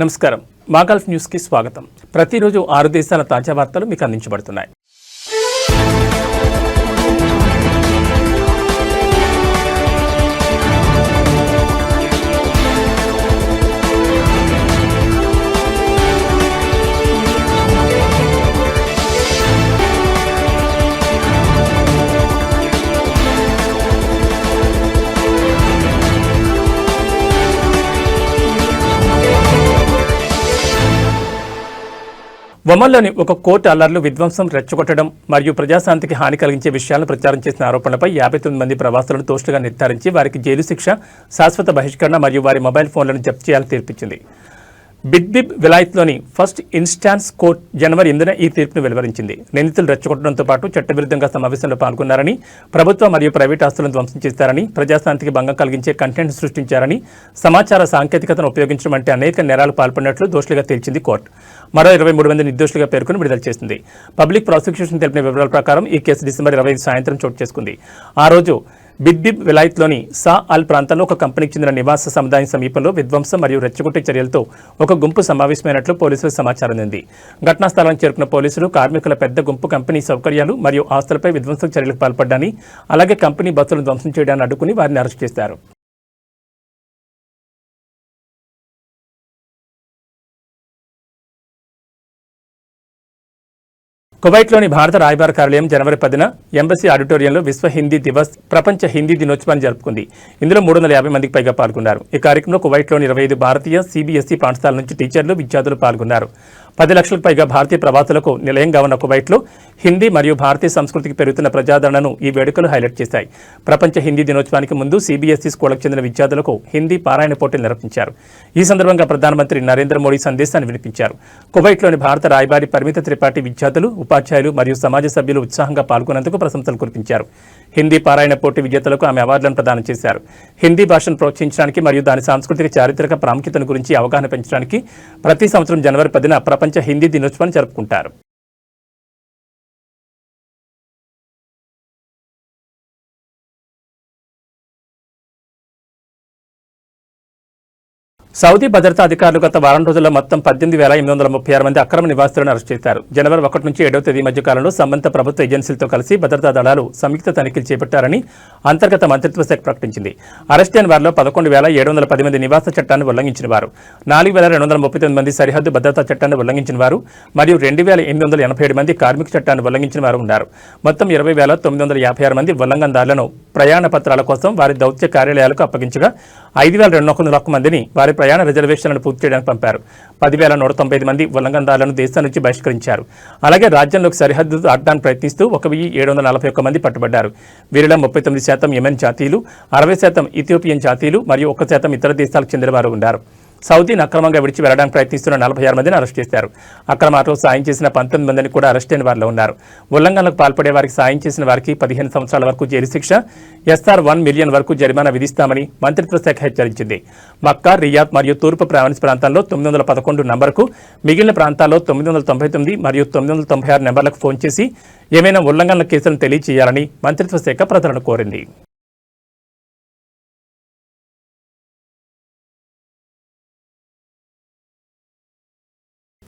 నమస్కారం. మాగల్ఫ్ న్యూస్ కి స్వాగతం. ప్రతిరోజు 6 దేశాల తాజా వార్తలు మీకు అందించబడుతున్నాయి. ఒమన్లోని ఒక కోర్టు అల్లర్లు విధ్వంసం రెచ్చగొట్టడం మరియు ప్రజాశాంతికి హాని కలిగించే విషయాలను ప్రచారం చేసిన ఆరోపణలపై 59 మంది ప్రవాసులను దోషులుగా నిర్ధారించి వారికి జైలు శిక్ష, శాశ్వత బహిష్కరణ మరియు వారి మొబైల్ ఫోన్లను జప్తు చేయాలని తీర్పిచ్చింది. బిడ్బిబ్ విలాయత్లోని ఫస్ట్ ఇన్స్టాన్స్ కోర్టు జనవరి 8న ఈ తీర్పును వెలువరించింది. నిందితులు రెచ్చగొట్టడంతో పాటు చట్టవిరుద్ధంగా సమావేశంలో పాల్గొన్నారని, ప్రభుత్వ మరియు ప్రైవేట్ ఆస్తులను ధ్వంసం చేశారని, ప్రజాశాంతికి భంగం కలిగించే కంటెంట్ సృష్టించారని, సమాచార సాంకేతికతను ఉపయోగించడం వంటి అనేక నేరాలు పాల్పడినట్లు దోషులుగా తేల్చింది కోర్టు. మరో 23 మంది నిర్దోషులుగా పేర్కొని విడుదల చేసింది. పబ్లిక్ ప్రాసిక్యూషన్ తెలిపిన వివరాల ప్రకారం ఈ కేసు డిసెంబర్ 25 సాయంత్రం చోటు చేసుకుంది. ఆ రోజు బిడ్బిబ్ విలాయత్లోని సా అల్ ప్రాంతంలో ఒక కంపెనీకి చెందిన నివాస సముదాయం సమీపంలో విధ్వంసం మరియు రెచ్చగొట్టే చర్యలతో ఒక గుంపు సమావేశమైనట్లు పోలీసులకు సమాచారం అందింది. ఘటనా స్థలానికి చేరుకున్న పోలీసులు కార్మికుల పెద్ద గుంపు కంపెనీ సౌకర్యాలు మరియు ఆస్తులపై విధ్వంసక చర్యలకు పాల్పడ్డాని, అలాగే కంపెనీ బస్సులను ధ్వంసం చేయడాన్ని అడ్డుకుని వారిని అరెస్ట్ చేశారు. కువైట్లోని భారత రాయబార కార్యాలయం జనవరి 10న ఎంబసీ ఆడిటోరియంలో విశ్వ హిందీ దివస్ ప్రపంచ హిందీ దినోత్సవాన్ని జరుపుకుంది. ఇందులో 350 మందికి పైగా పాల్గొన్నారు. ఈ కార్యక్రమంలో కువైట్లోని 25 భారతీయ సిబిఎస్ఈ పాఠశాలల నుంచి టీచర్లు, విద్యార్థులు పాల్గొన్నారు. 10 లక్షలకు పైగా భారతీయ ప్రవాసులకు నిలయంగా ఉన్న కువైట్లో హిందీ మరియు భారతీయ సంస్కృతికి పెరుగుతున్న ప్రజాదరణను ఈ వేడుకలు హైలైట్ చేశాయి. ప్రపంచ హిందీ దినోత్సవానికి ముందు సిబిఎస్ఈ స్కూళ్లకు చెందిన విద్యార్థులకు హిందీ పారాయణ పోటీలు నిర్వహించారు. ఈ సందర్భంగా ప్రధానమంత్రి నరేంద్ర మోడీ సందేశాన్ని వినిపించారు. కువైట్లోని భారత రాయబారి పరిమిత త్రిపాఠి విద్యార్థులు, ఉపాధ్యాయులు మరియు సమాజ సభ్యులు ఉత్సాహంగా పాల్గొనేందుకు ప్రశంసలు కురిపించారు. హిందీ పారాయణ పోటీ విజేతలకు ఆమె అవార్డులను ప్రదానం చేశారు. హిందీ భాషను ప్రోత్సహించడానికి మరియు దాని సాంస్కృతిక చారిత్రక ప్రాముఖ్యతను గురించి అవగాహన పెంచడానికి ప్రతి సంవత్సరం జనవరి 10న ప్రపంచ హిందీ దినోత్సవాన్ని జరుపుకుంటారు. సౌదీ భద్రతా అధికారులు గత వారం రోజుల్లో మొత్తం 18,836 మంది అక్రమ నివాసితులను అరెస్ట్ చేశారు. జనవరి 1 నుంచి 7వ తేదీ మధ్య కాలంలో సంబంధిత ప్రభుత్వ ఏజెన్సీలతో కలిసి భద్రతా దళాలు సంయుక్త తనిఖీలు చేపట్టారని అంతర్గత మంత్రిత్వ శాఖ ప్రకటించింది. అరెస్ట్ అయిన వారిలో 11,710 మంది నివాస చట్టాన్ని ఉల్లంఘించిన వారు, 4,239 మంది సరిహద్దు భద్రతా చట్టాన్ని ఉల్లంఘించిన వారు మరియు 2,887 మంది కార్మిక చట్టాన్ని ఉల్లంఘించిన వారు ఉన్నారు. మొత్తం 20,956 మంది ఉల్లంఘనదారులను ప్రయాణ పత్రాల కోసం వారి దౌత్య కార్యాలయాలకు అప్పగించగా 5,201 మందిని వారి ప్రయాణ రిజర్వేషన్లను పూర్తి చేయడానికి పంపారు. 10,195 మంది ఉల్లంఘనదారులను దేశం నుంచి బహిష్కరించారు. అలాగే రాజ్యంలోకి సరిహద్దు దాటడానికి ప్రయత్నిస్తూ 1,741 మంది పట్టుబడ్డారు. వీరిలో 39% యెమెన్ జాతీయులు, 60% ఇథియోపియన్ జాతీయులు మరియు 1% ఇతర దేశాలకు చెందిన వారు ఉన్నారు. సౌదీని అక్రమంగా విడిచి వెళ్లడానికి ప్రయత్నిస్తున్న 46 మందిని అరెస్ట్ చేశారు. అక్రమార్లో సాయం చేసిన 19 మందిని కూడా అరెస్ట్ అయిన వారిలో ఉన్నారు. ఉల్లంఘనలకు పాల్పడే వారికి సాయం చేసిన వారికి 15 సంవత్సరాల వరకు జైలు శిక్ష, SR1 మిలియన్ వరకు జరిమానా విధిస్తామని మంత్రిత్వ శాఖ హెచ్చరించింది. మక్కా, రియాద్ మరియు తూర్పు ప్రావిన్స్ ప్రాంతాల్లో 911 నంబర్కు, మిగిలిన ప్రాంతాల్లో 999 మరియు 996 నెంబర్లకు ఫోన్ చేసి ఏమైనా ఉల్లంఘనల కేసులను తెలియజేయాలని మంత్రిత్వ శాఖ ప్రజలను కోరింది.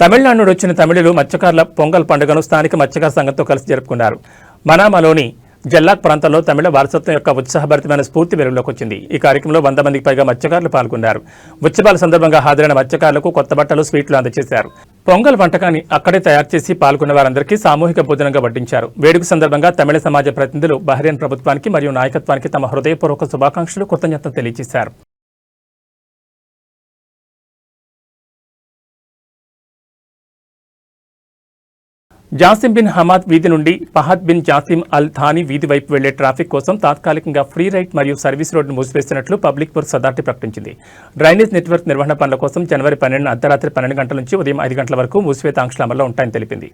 తమిళనాడు నుండి వచ్చిన తమిళులు మత్స్యకారుల పొంగల్ పండుగను స్థానిక మత్స్యకార సంఘంతో కలిసి జరుపుకున్నారు. మనామలోని జల్లాక్ ప్రాంతంలో తమిళ వారసత్వం యొక్క ఉత్సాహభరితమైన స్ఫూర్తి వెలుగులోకి వచ్చింది. ఈ కార్యక్రమంలో 100 మందికి పైగా మత్స్యకారులు పాల్గొన్నారు. ఉత్సవాల సందర్భంగా హాజరైన మత్స్యకారులకు కొత్త బట్టలు, స్వీట్లు అందజేశారు. పొంగల్ వంటకాన్ని అక్కడే తయారు చేసి పాల్గొన్న వారందరికీ సామూహిక భోజనంగా వడ్డించారు. వేడుక సందర్భంగా తమిళ సమాజ ప్రతినిధులు బహ్రెయిన్ ప్రభుత్వానికి మరియు నాయకత్వానికి తమ హృదయపూర్వక శుభాకాంక్షలు, కృతజ్ఞతలు తెలియజేశారు. జాసిం బిన్ హమాద్ వీధి నుండి ఫహద్ బిన్ జాసిం అల్ థానీ వీధి వైపు వెళ్లే ట్రాఫిక్ కోసం తాత్కాలికంగా ఫ్రీ రైట్ మరియు సర్వీస్ రోడ్డును మూసివేస్తున్నట్లు పబ్లిక్ వర్క్స్ అథారిటీ ప్రకటించింది. డ్రైనేజ్ నెట్వర్క్ నిర్వహణ పనుల కోసం జనవరి 12న అర్ధరాత్రి 12 గంటల నుంచి ఉదయం 5 గంటల వరకు మూసివేత ఆంక్షలు అమల్లో ఉంటాయని తెలిపింది.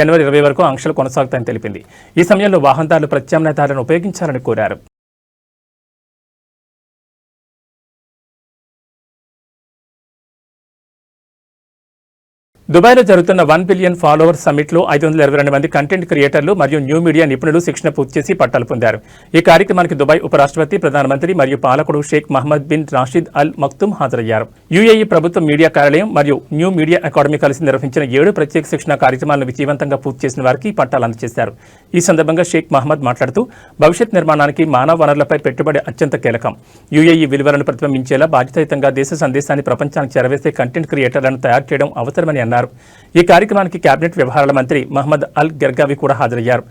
జనవరి 20 వరకు ఆంక్షలు కొనసాగుతాయని తెలిపింది. ఈ సమయంలో వాహనదారులు ప్రత్యామ్నాయ దారులను ఉపయోగించాలని కోరారు. దుబాయ్లో జరుగుతున్న 1 బిలియన్ ఫాలోవర్ సమ్మిట్లో 522 మంది కంటెంట్ క్రియేటర్లు మరియు న్యూ మీడియా నిపుణులు శిక్షణ పూర్తి చేసి పట్టాలు పొందారు. ఈ కార్యక్రమానికి దుబాయ్ ఉపరాష్ట్రపతి, ప్రధానమంత్రి మరియు పాలకుడు షేక్ మహమ్మద్ బిన్ రాషిద్ అల్ మక్తుమ్ హాజరయ్యారు. యుఏఈ ప్రభుత్వ మీడియా కార్యాలయం మరియు న్యూ మీడియా అకాడమీ కలిసి నిర్వహించిన 7 ప్రత్యేక శిక్షణ కార్యక్రమాలను విజయవంతంగా పూర్తి చేసిన వారికి పట్టాలు అందజేశారు. ఈ సందర్భంగా షేక్ మహమ్మద్ మాట్లాడుతూ భవిష్యత్ నిర్మాణానికి మానవ వనరులపై పెట్టుబడి అత్యంత కీలకం. యుఏఈ విలువలను ప్రతిబింబించేలా బాధ్యతాయుతంగా దేశ సందేశాన్ని ప్రపంచానికి చేరవేసే కంటెంట్ క్రియేటర్లను తయారు చేయడం అవసరమని అన్నారు. ఈ కార్యక్రమానికి కేబినెట్ వ్యవహారాల మంత్రి మహమ్మద్ అల్ గెర్గావి కూడా హాజరయ్యారు.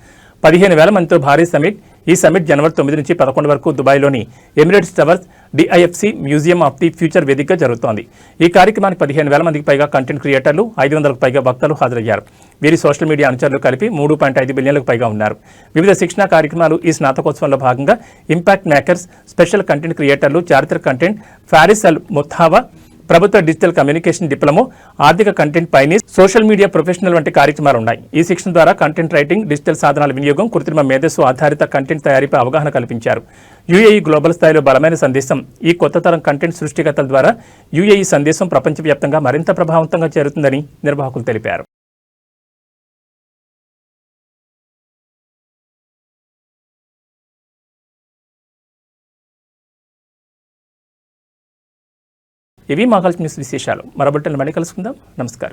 15,000 మందితో భారీ సమిట్. ఈ సమిట్ జనవరి 9 నుంచి 11 వరకు దుబాయ్లోని Emirates Towers DIFC Museum of the Future వేదికగా జరుగుతోంది. ఈ కార్యక్రమానికి 15,000 మందికి పైగా కంటెంట్ క్రియేటర్లు, 500కు పైగా వక్తలు హాజరయ్యారు. వీరి సోషల్ మీడియా అనుచరులు కలిపి 3.5 బిలియన్లకు పైగా ఉన్నారు. వివిధ శిక్షణా కార్యక్రమాలు. ఈ స్నాతకోత్సవంలో భాగంగా ఇంపాక్ట్ మేకర్స్, స్పెషల్ కంటెంట్ క్రియేటర్లు, చారిత్రక కంటెంట్, ఫారిస్ అల్ ముత్హావా, ప్రభుత్వ డిజిటల్ కమ్యూనికేషన్ డిప్లొమా, ఆర్థిక కంటెంట్ పైనీస్, సోషల్ మీడియా ప్రొఫెషనల్ వంటి కార్యక్రమాలు ఉన్నాయి. ఈ శిక్షణ ద్వారా కంటెంట్ రైటింగ్, డిజిటల్ సాధనాల వినియోగం, కృత్రిమ మేధస్సు ఆధారిత కంటెంట్ తయారీపై అవగాహన కల్పించారు. యుఏఈ గ్లోబల్ స్థాయిలో బలమైన సందేశం. ఈ కొత్త తరం కంటెంట్ సృష్టికర్తల ద్వారా యుఏఈ సందేశం ప్రపంచవ్యాప్తంగా మరింత ప్రభావవంతంగా చేరుతుందని నిర్వాహకులు తెలిపారు. ఇవి మా కలిసి న్యూస్ విశేషాలు. మరో బులెటిన్లో మళ్ళీ కలుసుకుందాం. నమస్కారం.